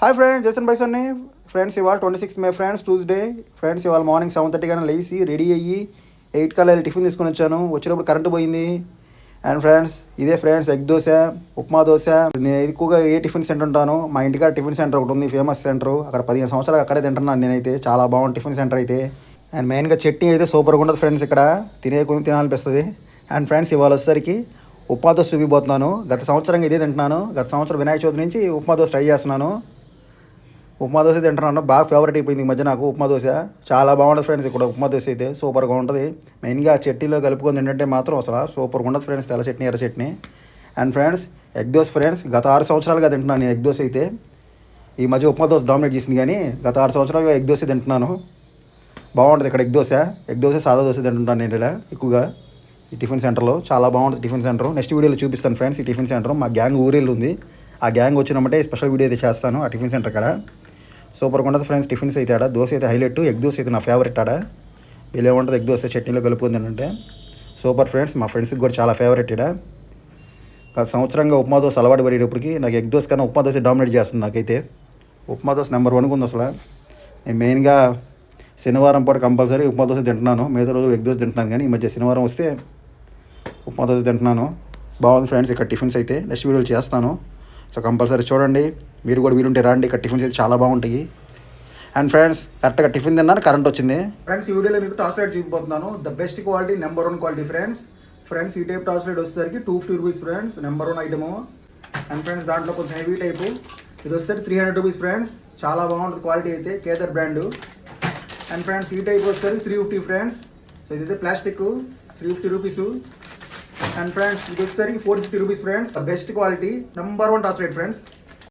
Hi friends, Jason బైసన్ని. Friends ఇవాళ 26 May friends, Tuesday. Friends ఇవాళ మార్నింగ్ 7:30 కానీ లేచి రెడీ అయ్యి 8 కల్లా టిఫిన్ తీసుకొని వచ్చాను. వచ్చినప్పుడు కరెంటు పోయింది. అండ్ ఫ్రెండ్స్ ఇదే ఫ్రెండ్స్ ఎగ్ దోశ, ఉప్మా దోశ. నేను ఎక్కువగా ఏ టిఫిన్ సెంటర్ ఉంటాను, మా ఇంటికాడ టిఫిన్ సెంటర్ ఒకటి ఉంది, ఫేమస్ సెంటర్. అక్కడ 15 సంవత్సరాలు అక్కడే తింటున్నాను నేనైతే. చాలా బాగుంది టిఫిన్ సెంటర్ అయితే. అండ్ మెయిన్గా చట్నీ అయితే సూపర్గా ఉంటుంది ఫ్రెండ్స్. ఇక్కడ తినాలనిపిస్తుంది. అండ్ ఫ్రెండ్స్ ఇవాళ వచ్చేసరికి ఉప్మా దోశ చూపిపోతున్నాను. గత సంవత్సరంగా ఇదే తింటున్నాను. గత సంవత్సరం వినాయక చవితి నుంచి ఉప్మా దోశ ట్రై చేస్తున్నాను. ఉప్మా దోశ తింటున్నాను. బాగా ఫేవరెట్ అయిపోయింది ఈ మధ్య నాకు ఉప్మా దోశ. చాలా బాగుంటుంది ఫ్రెండ్స్. ఇక్కడ ఉప్మా దోశ అయితే సూపర్గా ఉంటుంది. మెయిన్గా చట్నీలో కలుపుకొని తింటే మాత్రం అసలు సూపర్గా ఉంటుంది ఫ్రెండ్స్. తెల్ల చట్నీ, ఎర్ర chutney. And friends egg dosa friends, గత 6 సంవత్సరాలుగా తింటున్నాను నేను ఎగ్ దోశ అయితే. ఈ మధ్య ఉప్మా దోశ డామినేట్ చేసింది, కానీ గత 6 సంవత్సరాలుగా ఎగ్ దోశ తింటున్నాను. బాగుంటుంది ఇక్కడ ఎగ్ దోశ సాదా దోశ తింటుంటాను నేను ఇక్కడ ఎక్కువగా ఈ టిఫిన్ సెంటర్లో. చాలా బాగుంటుంది టిఫిన్ సెంటర్. నెక్స్ట్ వీడియోలో చూపిస్తాను ఫ్రెండ్స్ ఈ టిఫిన్ సెంటర్. మా గ్యాంగ్ ఊరేళ్ళు ఉంది. ఆ గ్యాంగ్ వచ్చినప్పుడే స్పెషల్ వీడియో అయితే చేస్తాను ఆ టిఫిన్ సెంటర్ కాడ. సూపర్గా ఉంటుంది ఫ్రెండ్స్. టిఫిన్స్ అయితే ఆడ దోశ అయితే హైలైట్. ఎగ్ దోశ అయితే నా ఫేవరెట్ ఆడ. ఇలా ఉంటుంది ఎగ్ దోశ చట్నీలో కలుపుకుంది అంటే సూపర్ ఫ్రెండ్స్. మా ఫ్రెండ్స్కి కూడా చాలా ఫేవరెట్ ఇక్కడ. గత సంవత్సరంగా ఉప్మా దోశ అలవాటు పడేటప్పటికి నాకు ఎగ్ దోశ కన్నా ఉప్మా దోశ డామినేట్ చేస్తుంది నాకైతే. ఉప్మా దోశ నెంబర్ 1 ఉంది అసలు. నేను మెయిన్గా శనివారం పాటు కంపల్సరీ ఉప్మా దోశ తింటున్నాను. మిగతా రోజులు ఎగ్ దోశ తింటున్నాను, కానీ ఈ మధ్య శనివారం వస్తే ఉప్మా దోశ తింటున్నాను. బాగుంది ఫ్రెండ్స్ ఇక్కడ టిఫిన్స్ అయితే. నెక్స్ట్ వీడియోలు చేస్తాను. సో కంపల్సరీ చూడండి. మీరు కూడా వీలుంటే రండి. ఇక్కడ టిఫిన్స్ అయితే చాలా బాగుంటాయి. అండ్ ఫ్రెండ్స్ కరెక్ట్గా టిఫిన్ తిన్నాను, కరెంట్ వచ్చింది. ఫ్రెండ్స్ ఈ వీడియోలో మీకు టాస్ లైట్ చూపిపోతున్నాను. The best quality, number 1 quality friends. Friends ఈ టైప్ టాస్ లైట్ వచ్చేసరికి 250 rupees friends, number 1 item. And friends దాంట్లో కొంచెం హెవీ టైపు ఇది వచ్చేసరికి 300 రూపీస్ ఫ్రెండ్స్. చాలా బాగుంటుంది క్వాలిటీ అయితే, కేదర్ బ్రాండ్. అండ్ ఫ్రెండ్స్ ఈ టైప్ వచ్చేసరికి 350 ఫ్రెండ్స్. సో ఇదైతే ప్లాస్టిక్, 350 రూపీస్. అండ్ ఫ్రెండ్స్ ఇది వచ్చేసరికి 450 rupees friends. Best quality, number 1 torch light friends.